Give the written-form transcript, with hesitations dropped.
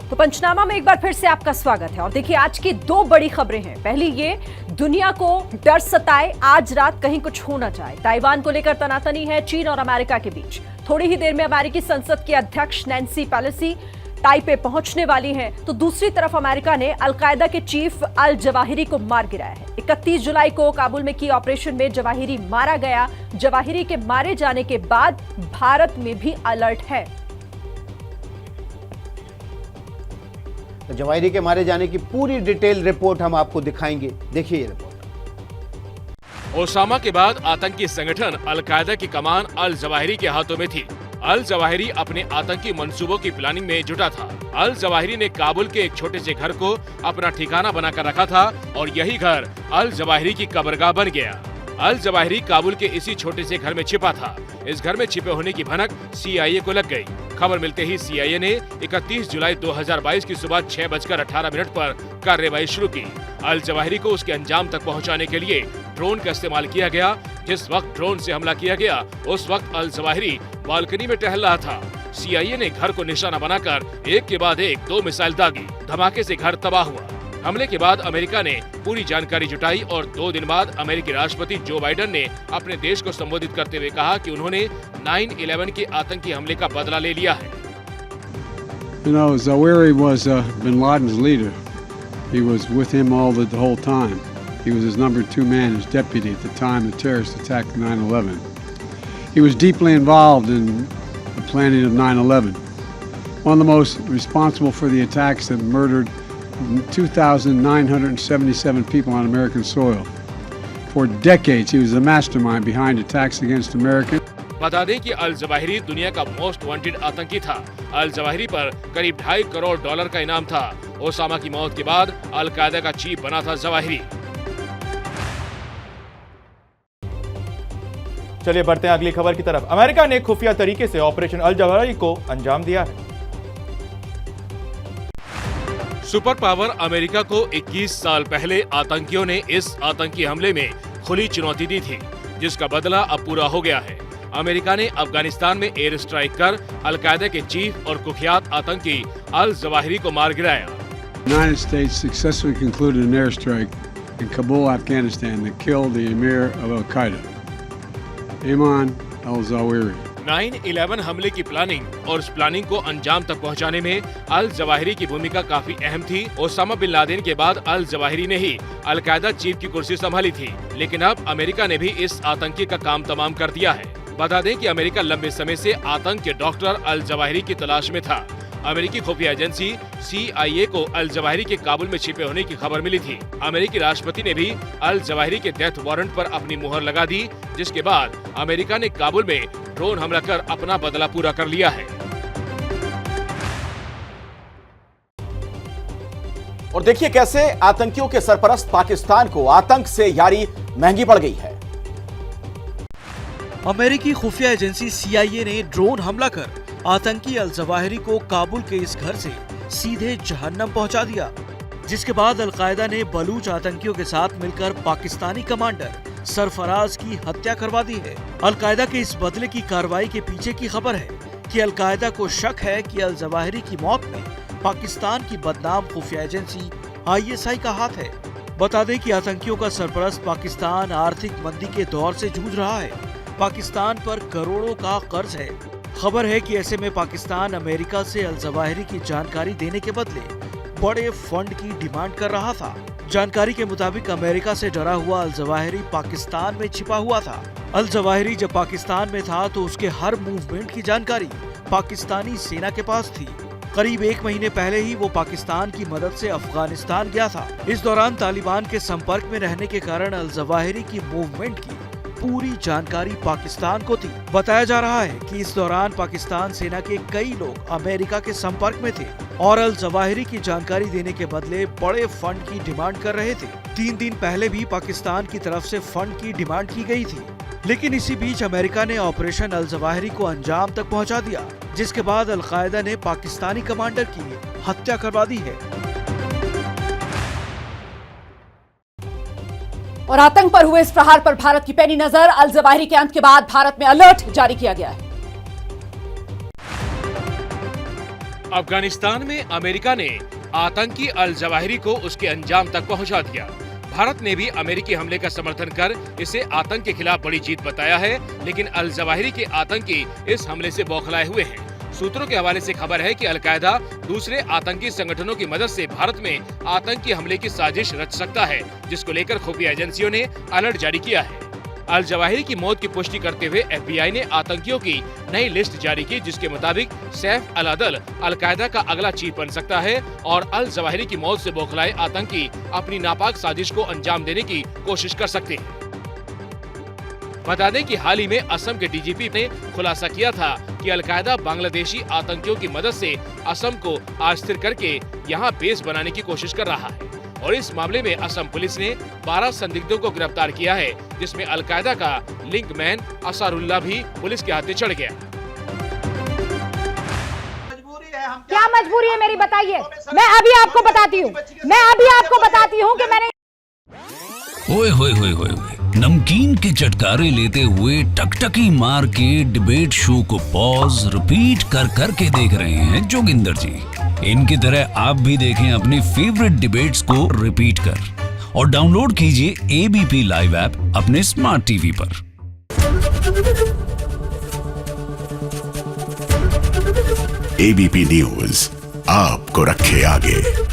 तो पंचनामा में एक बार फिर से आपका स्वागत है। और देखिए आज की दो बड़ी खबरें हैं। पहली ये, दुनिया को डर सताए, आज रात कहीं कुछ हो ना जाए। ताइवान को लेकर तनातनी है चीन और अमेरिका के बीच। थोड़ी ही देर में अमेरिकी संसद के अध्यक्ष नैन्सी पेलोसी ताइपे पहुंचने वाली हैं। तो दूसरी तरफ अमेरिका ने अलकायदा के चीफ अल जवाहिरी को मार गिराया है। 31 जुलाई को काबुल में की ऑपरेशन में जवाहिरी मारा गया। जवाहिरी के मारे जाने के बाद भारत में भी अलर्ट है। तो जवाहिरी के मारे जाने की पूरी डिटेल रिपोर्ट हम आपको दिखाएंगे। देखिए ये रिपोर्ट। ओसामा के बाद आतंकी संगठन अलकायदा की कमान अल जवाहिरी के हाथों में थी। अल जवाहिरी अपने आतंकी मंसूबों की प्लानिंग में जुटा था। अल जवाहिरी ने काबुल के एक छोटे से घर को अपना ठिकाना बनाकर रखा था और यही घर अल जवाहिरी की कब्रगाह बन गया। अल जवाहिरी काबुल के इसी छोटे से घर में छिपा था। इस घर में छिपे होने की भनक CIA को लग गई। खबर मिलते ही CIA ने 31 जुलाई 2022 की सुबह 6:18 पर कार्रवाई शुरू की। अल जवाहिरी को उसके अंजाम तक पहुंचाने के लिए ड्रोन का इस्तेमाल किया गया। जिस वक्त ड्रोन से हमला किया गया उस वक्त अल जवाहिरी बालकनी में टहल रहा था। CIA ने घर को निशाना बनाकर एक के बाद एक 2 मिसाइल दागी। धमाके से घर तबाह हुआ। हमले के बाद अमेरिका ने पूरी जानकारी जुटाई और 2 दिन बाद अमेरिकी राष्ट्रपति जो बाइडेन ने अपने देश को संबोधित करते हुए कहा कि उन्होंने 9/11 के आतंकी हमले का बदला ले लिया है। You know, Zawahiri was bin Laden's leader. He was with him the whole time. He was his number 2 man, his deputy at the time the terrorist attack of 9/11. He was deeply involved in the planning of 9/11. One of the most responsible for the attacks that murdered 2,977 people on American soil. For decades, he was the mastermind behind attacks against Americans. बता दें कि al Zawahiri दुनिया का most wanted आतंकी था। Al Zawahiri पर करीब $2.5 करोड़ का इनाम था। ओसामा की मौत के बाद अल कायदा का चीफ बना था जवाहिरी। चलिए बढ़ते हैं अगली खबर की तरफ। अमेरिका ने खुफिया तरीके से ऑपरेशन अल जवाहिरी को अंजाम दिया है। सुपर पावर अमेरिका को 21 साल पहले आतंकियों ने इस आतंकी हमले में खुली चुनौती दी थी, जिसका बदला अब पूरा हो गया है। अमेरिका ने अफगानिस्तान में एयर स्ट्राइक कर अलकायदा के चीफ और कुख्यात आतंकी अल जवाहिरी को मार गिराया। United States successfully concluded an airstrike in Kabul, Afghanistan that killed the emir of Al-Qaeda, Ayman al-Zawahiri. 9/11 हमले की प्लानिंग और उस प्लानिंग को अंजाम तक पहुंचाने में अल जवाहिरी की भूमिका काफी अहम थी। ओसामा बिन लादेन के बाद अल जवाहिरी ने ही अलकायदा चीफ की कुर्सी संभाली थी, लेकिन अब अमेरिका ने भी इस आतंकी का काम तमाम कर दिया है। बता दें कि अमेरिका लंबे समय से आतंक के डॉक्टर अल जवाहिरी की तलाश में था। अमेरिकी खुफिया एजेंसी CIA को अल जवाहिरी के काबुल में छिपे होने की खबर मिली थी। अमेरिकी राष्ट्रपति ने भी अल जवाहिरी के डेथ वारंट पर अपनी मुहर लगा दी, जिसके बाद अमेरिका ने काबुल में ड्रोन हमला कर अपना बदला पूरा कर लिया है। और देखिए कैसे आतंकियों के सरपरस्त पाकिस्तान को आतंक से यारी महंगी पड़ गई है। अमेरिकी खुफिया एजेंसी CIA ने ड्रोन हमला कर आतंकी अल जवाहिरी को काबुल के इस घर से सीधे जहन्नम पहुंचा दिया, जिसके बाद अलकायदा ने बलूच आतंकियों के साथ मिलकर पाकिस्तानी कमांडर सरफराज की हत्या करवा दी है। अलकायदा के इस बदले की कार्रवाई के पीछे की खबर है कि अलकायदा को शक है कि अल जवाहिरी की मौत में पाकिस्तान की बदनाम खुफिया एजेंसी ISI का हाथ है। बता दें कि आतंकियों का सरपरस्त पाकिस्तान आर्थिक मंदी के दौर से जूझ रहा है। पाकिस्तान पर करोड़ों का कर्ज है। खबर है कि ऐसे में पाकिस्तान अमेरिका से अल जवाहिरी की जानकारी देने के बदले बड़े फंड की डिमांड कर रहा था। जानकारी के मुताबिक अमेरिका से डरा हुआ अल जवाहिरी पाकिस्तान में छिपा हुआ था। अल जवाहिरी जब पाकिस्तान में था तो उसके हर मूवमेंट की जानकारी पाकिस्तानी सेना के पास थी। करीब 1 महीने पहले ही वो पाकिस्तान की मदद से अफगानिस्तान गया था। इस दौरान तालिबान के संपर्क में रहने के कारण अल जवाहिरी की मूवमेंट की पूरी जानकारी पाकिस्तान को थी। बताया जा रहा है कि इस दौरान पाकिस्तान सेना के कई लोग अमेरिका के संपर्क में थे और अल जवाहिरी की जानकारी देने के बदले बड़े फंड की डिमांड कर रहे थे। 3 दिन पहले भी पाकिस्तान की तरफ से फंड की डिमांड की गई थी, लेकिन इसी बीच अमेरिका ने ऑपरेशन अल जवाहिरी को अंजाम तक पहुंचा दिया, जिसके बाद अलकायदा ने पाकिस्तानी कमांडर की हत्या करवा दी है। और आतंक पर हुए इस प्रहार पर भारत की पैनी नजर। अल जवाहिरी के अंत के बाद भारत में अलर्ट जारी किया गया है। अफगानिस्तान में अमेरिका ने आतंकी अल जवाहिरी को उसके अंजाम तक पहुंचा दिया। भारत ने भी अमेरिकी हमले का समर्थन कर इसे आतंक के खिलाफ बड़ी जीत बताया है, लेकिन अल जवाहिरी के आतंकी इस हमले से बौखलाए हुए हैं। सूत्रों के हवाले से खबर है कि अलकायदा दूसरे आतंकी संगठनों की मदद से भारत में आतंकी हमले की साजिश रच सकता है, जिसको लेकर खुफिया एजेंसियों ने अलर्ट जारी किया है। अल जवाहिरी की मौत की पुष्टि करते हुए FBI ने आतंकियों की नई लिस्ट जारी की, जिसके मुताबिक सैफ अल अदल अलकायदा का अगला चीफ बन सकता है और अल जवाहिरी की मौत से बौखलाए आतंकी अपनी नापाक साजिश को अंजाम देने की कोशिश कर सकते हैं। बता दें कि हाल ही में असम के DGP ने खुलासा किया था कि अलकायदा बांग्लादेशी आतंकियों की मदद से असम को अस्थिर करके यहाँ बेस बनाने की कोशिश कर रहा है और इस मामले में असम पुलिस ने 12 संदिग्धों को गिरफ्तार किया है, जिसमें अलकायदा का लिंकमैन असारुल्लाह भी पुलिस के हाथे चढ़ गया। क्या मजबूरी है मेरी, बताइए। मैं अभी आपको बताती हूँ कि मैंने ओए होए होए होए नमकीन के चटकारे लेते हुए टकटकी मार के डिबेट शो को पॉज रिपीट कर करके देख रहे हैं जोगिंदर जी। इनकी तरह आप भी देखें अपनी फेवरेट डिबेट्स को रिपीट कर और डाउनलोड कीजिए ABP लाइव ऐप अपने स्मार्ट टीवी पर। ABP न्यूज आपको रखे आगे।